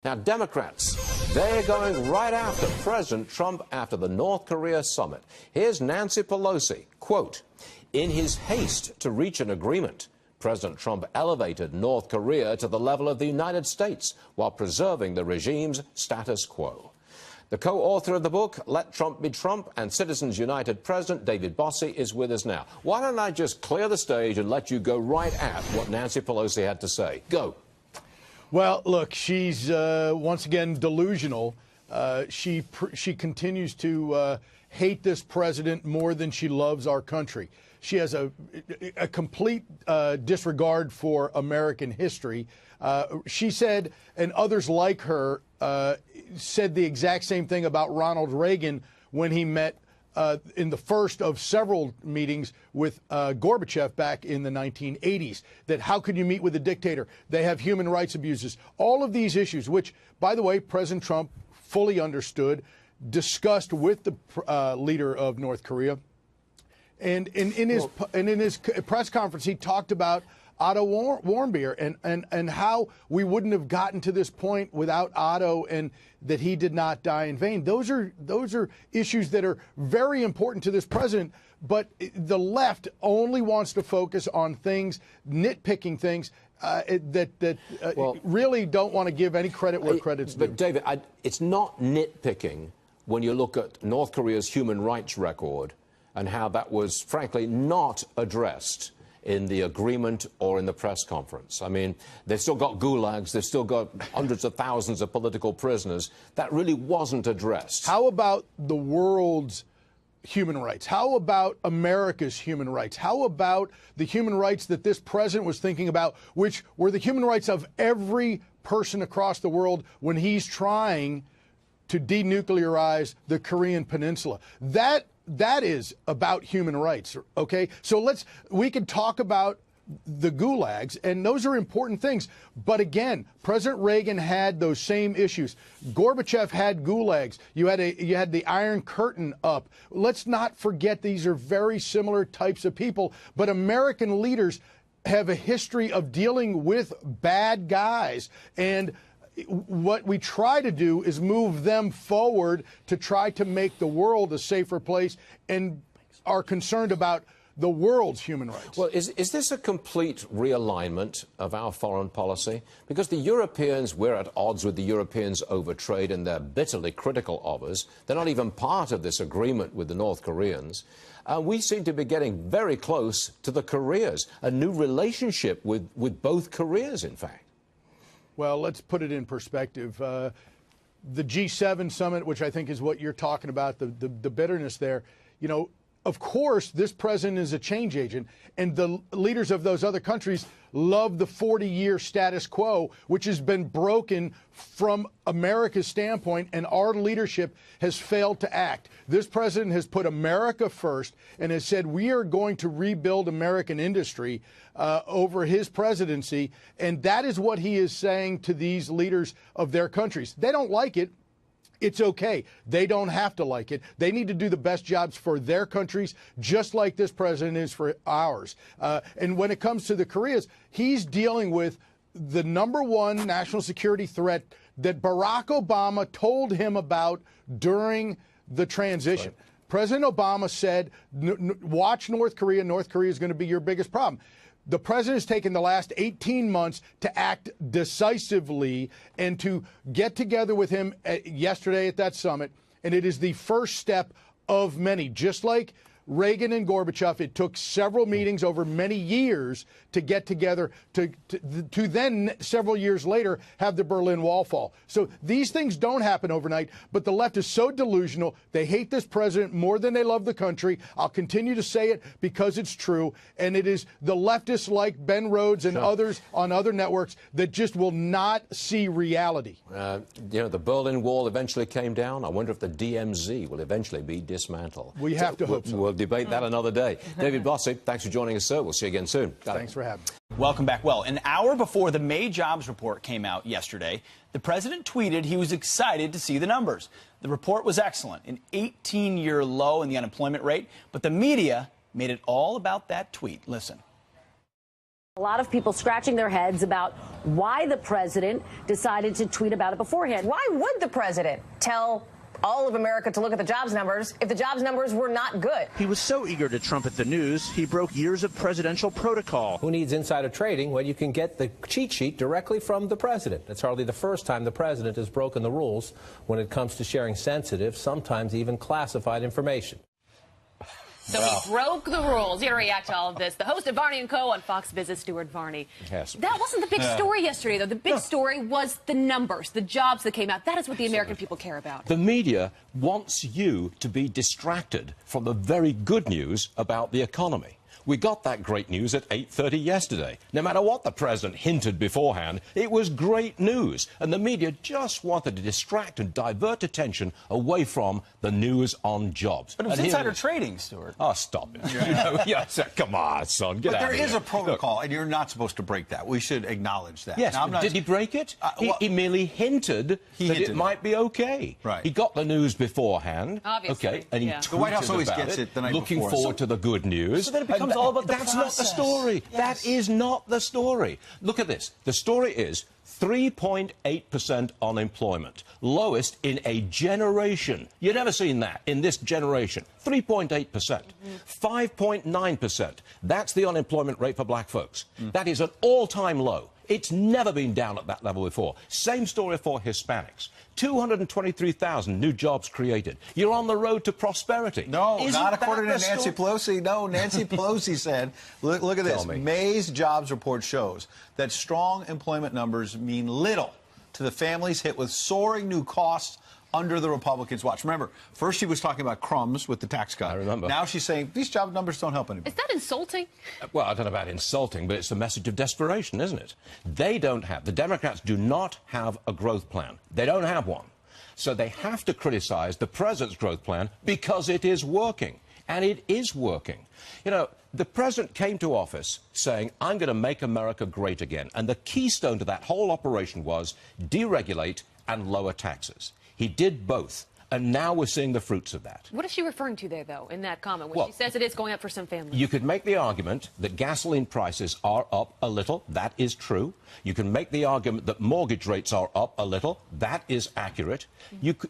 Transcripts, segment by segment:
Now, Democrats, they're going right after President Trump after the North Korea summit. Here's Nancy Pelosi, quote, "In his haste to reach an agreement, President Trump elevated North Korea to the level of the United States while preserving the regime's status quo." The co-author of the book, Let Trump Be Trump, and Citizens United President David Bossie is with us now. Why don't I just clear the stage and let you go right at what Nancy Pelosi had to say? Go. Well, look, she's once again delusional. She continues to hate this president more than she loves our country. She has a complete disregard for American history. She said, and others like her, said the exact same thing about Ronald Reagan when he met in the first of several meetings with Gorbachev back in the 1980s, that how could you meet with a dictator? They have human rights abuses. All of these issues, which, by the way, President Trump fully understood, discussed with the leader of North Korea. And in his press conference, he talked about Otto Warmbier and how we wouldn't have gotten to this point without Otto, and that he did not die in vain. Those are issues that are very important to this president, but the left only wants to focus on things, nitpicking things that really don't want to give any credit where credit's due. But David, it's not nitpicking when you look at North Korea's human rights record and how that was, frankly, not addressed in the agreement or in the press conference. I mean, they've still got gulags, they've still got hundreds of thousands of political prisoners. That really wasn't addressed. How about the world's human rights? How about America's human rights? How about the human rights that this president was thinking about, which were the human rights of every person across the world when he's trying to denuclearize the Korean Peninsula? That is about human rights, okay? So we could talk about the gulags, and those are important things. But again, President Reagan had those same issues. Gorbachev had gulags. You had the Iron Curtain up. Let's not forget these are very similar types of people. But American leaders have a history of dealing with bad guys, and what we try to do is move them forward to try to make the world a safer place, and are concerned about the world's human rights. Well, is this a complete realignment of our foreign policy? Because the Europeans, we're at odds with the Europeans over trade, and they're bitterly critical of us. They're not even part of this agreement with the North Koreans. We seem to be getting very close to the Koreas, a new relationship with both Koreas, in fact. Well, let's put it in perspective. The G7 summit, which I think is what you're talking about, the bitterness there, you know, of course, this president is a change agent, and the leaders of those other countries love the 40-year status quo, which has been broken from America's standpoint, and our leadership has failed to act. This president has put America first and has said we are going to rebuild American industry over his presidency, and that is what he is saying to these leaders of their countries. They don't like it. It's okay. They don't have to like it. They need to do the best jobs for their countries, just like this president is for ours. And when it comes to the Koreas, he's dealing with the #1 national security threat that Barack Obama told him about during the transition. Right. President Obama said, watch North Korea. North Korea is going to be your biggest problem. The president has taken the last 18 months to act decisively and to get together with him yesterday at that summit. And it is the first step of many. Just like Reagan and Gorbachev, it took several meetings over many years to get together to then, several years later, have the Berlin Wall fall. So these things don't happen overnight, but the left is so delusional. They hate this president more than they love the country. I'll continue to say it because it's true. And it is the leftists like Ben Rhodes and others on other networks that just will not see reality. You know, the Berlin Wall eventually came down. I wonder if the DMZ will eventually be dismantled. We have to hope so. We'll debate that another day. David Bossie, thanks for joining us, sir. We'll see you again soon. Thanks for having me. Welcome back. Well, an hour before the May jobs report came out yesterday, the president tweeted he was excited to see the numbers. The report was excellent, an 18-year low in the unemployment rate, but the media made it all about that tweet. Listen. A lot of people scratching their heads about why the president decided to tweet about it beforehand. Why would the president tell all of America to look at the jobs numbers if the jobs numbers were not good? He was so eager to trumpet the news, he broke years of presidential protocol. Who needs insider trading when you can get the cheat sheet directly from the president? It's hardly the first time the president has broken the rules when it comes to sharing sensitive, sometimes even classified information. So he broke the rules. Here to react to all of this, the host of Varney & Co. on Fox Business, Stuart Varney. Yes. That wasn't the big story yesterday, though. The big story was the numbers, the jobs that came out. That is what the American people care about. The media wants you to be distracted from the very good news about the economy. We got that great news at 8:30 yesterday. No matter what the president hinted beforehand, it was great news. And the media just wanted to distract and divert attention away from the news on jobs. But it was insider trading, Stuart. Oh, stop it. Yes, come on, son, get but out of here. There is a protocol, and you're not supposed to break that. We should acknowledge that. Yes, but did he break it? He merely hinted that it might be okay. Right. He got the news beforehand. Obviously. Okay, and he tweeted the White House always about gets it the night looking before. forward to the good news. So then it becomes all about the That's process. not the story. Yes. That is not the story. Look at this. The story is 3.8% unemployment, lowest in a generation. You've never seen that in this generation. 3.8%. 5.9%. That's the unemployment rate for black folks. That is an all-time low. It's never been down at that level before. Same story for Hispanics. 223,000 new jobs created. You're on the road to prosperity. No, Isn't not according to that the Nancy Pelosi. No, Nancy Pelosi said, look at this. Tell me. May's jobs report shows that strong employment numbers mean little to the families hit with soaring new costs under the Republicans' watch. Remember, first she was talking about crumbs with the tax cut. I remember. Now she's saying these job numbers don't help anybody. Is that insulting? Well, I don't know about insulting, but it's a message of desperation, isn't it? They don't have, the Democrats do not have a growth plan. They don't have one. So they have to criticize the president's growth plan because it is working. And it is working. You know, the president came to office saying, I'm going to make America great again. And the keystone to that whole operation was deregulate and lower taxes. He did both. And now we're seeing the fruits of that. What is she referring to there, though, in that comment, when she says it is going up for some families? You could make the argument that gasoline prices are up a little. That is true. You can make the argument that mortgage rates are up a little. That is accurate.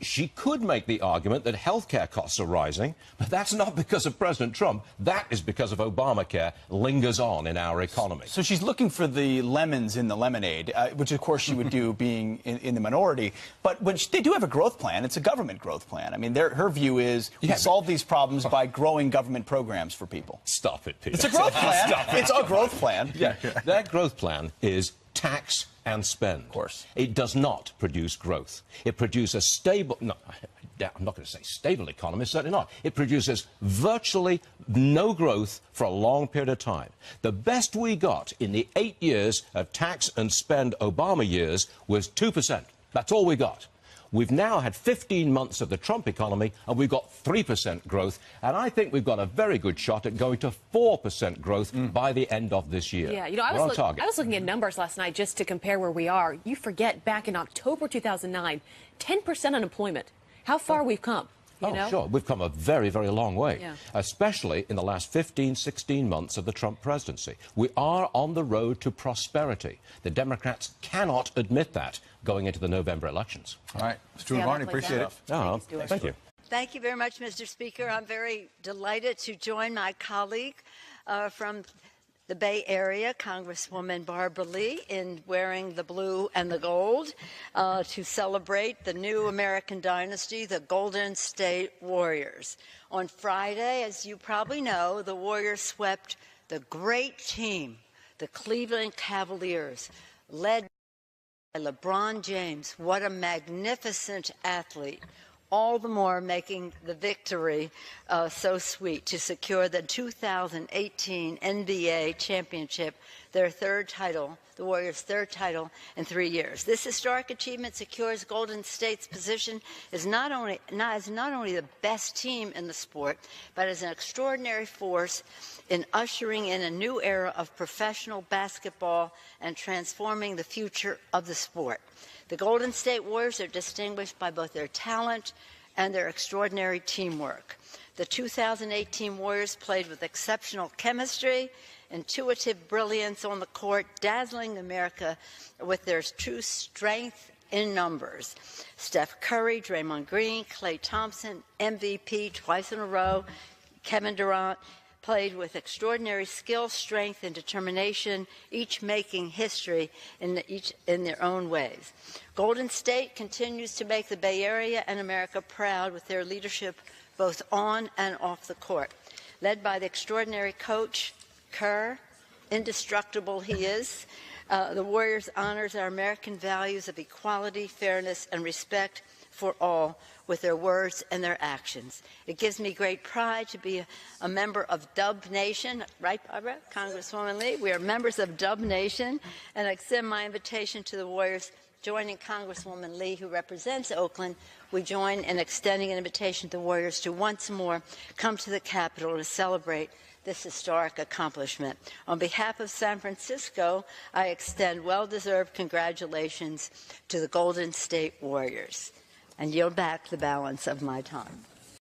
She could make the argument that healthcare costs are rising, but that's not because of President Trump. That is because of Obamacare lingers on in our economy. So she's looking for the lemons in the lemonade, which, of course, she would do being in the minority. But when they do have a growth plan, it's a government growth plan. I mean, her view is we solve these problems by growing government programs for people. Stop it, Peter. It's a growth plan. It's a growth plan. Yeah, that growth plan is tax and spend. Of course. It does not produce growth. It produces stable... No, I'm not going to say stable economy, certainly not. It produces virtually no growth for a long period of time. The best we got in the 8 years of tax and spend Obama years was 2%. That's all we got. We've now had 15 months of the Trump economy, and we've got 3% growth. And I think we've got a very good shot at going to 4% growth by the end of this year. Yeah, you know, I was looking at numbers last night just to compare where we are. You forget, back in October 2009, 10% unemployment. How far we've come. You know? Sure. We've come a very, very long way, Yeah. especially in the last 15, 16 months of the Trump presidency. We are on the road to prosperity. The Democrats cannot admit that going into the November elections. All right. Stuart Varney, appreciate it. Oh, thank you. Thank you very much, Mr. Speaker. I'm very delighted to join my colleague from the Bay Area, Congresswoman Barbara Lee, in wearing the blue and the gold to celebrate the new American dynasty, the Golden State Warriors. On Friday, as you probably know, the Warriors swept the great team, the Cleveland Cavaliers, led by LeBron James. What a magnificent athlete. All the more making the victory so sweet to secure the 2018 NBA championship, their third title, the Warriors' third title in 3 years. This historic achievement secures Golden State's position as not only the best team in the sport, but as an extraordinary force in ushering in a new era of professional basketball and transforming the future of the sport. The Golden State Warriors are distinguished by both their talent and their extraordinary teamwork. The 2018 Warriors played with exceptional chemistry intuitive brilliance on the court, dazzling America with their true strength in numbers. Steph Curry, Draymond Green, Klay Thompson, MVP twice in a row, Kevin Durant, played with extraordinary skill, strength, and determination, each making history in their own ways. Golden State continues to make the Bay Area and America proud with their leadership both on and off the court. Led by the extraordinary coach, Kerr, indestructible he is, the Warriors honors our American values of equality, fairness, and respect for all with their words and their actions. It gives me great pride to be a member of Dub Nation. Right, Barbara? Congresswoman Lee? We are members of Dub Nation, and I extend my invitation to the Warriors. Joining Congresswoman Lee, who represents Oakland, we join in extending an invitation to the Warriors to once more come to the Capitol to celebrate this historic accomplishment. On behalf of San Francisco, I extend well-deserved congratulations to the Golden State Warriors and yield back the balance of my time.